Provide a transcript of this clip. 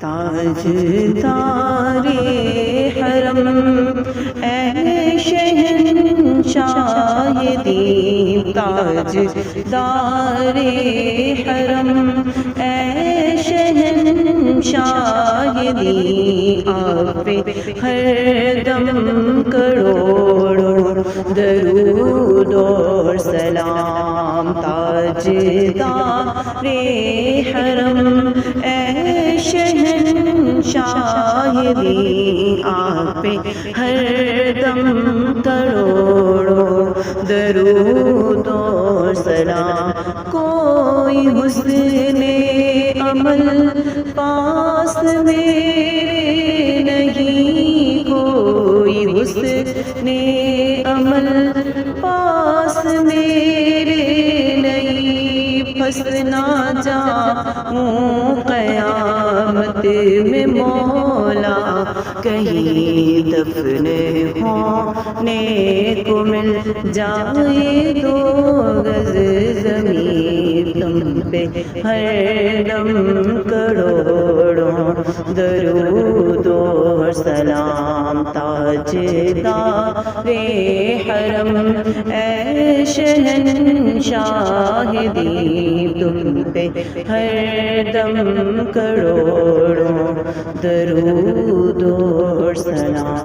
تاجدار حرم اے شہنشاہ دین، تاجدار حرم اے شہنشاہ دین، آپ پہ ہر دم کروڑوں درود اور سلام۔ تاجدار حرم اے شہنشاہ دین، آپ پہ ہر دم کروڑوں درود اور سلام۔ کوئی حسن عمل پاس میرے نہیں، کوئی حسن عمل پاس میرے نہیں، پھنس نہ جاؤں قیامت میں مولا، کہیں دفن ہونے کو مل جائے دو گز زمین، تم پہ ہر دم کروڑوں درود اور سلام۔ تاجدار حرم اے شہنشاہ دین، تم پہ ہر دم کروڑوں درود اور سلام۔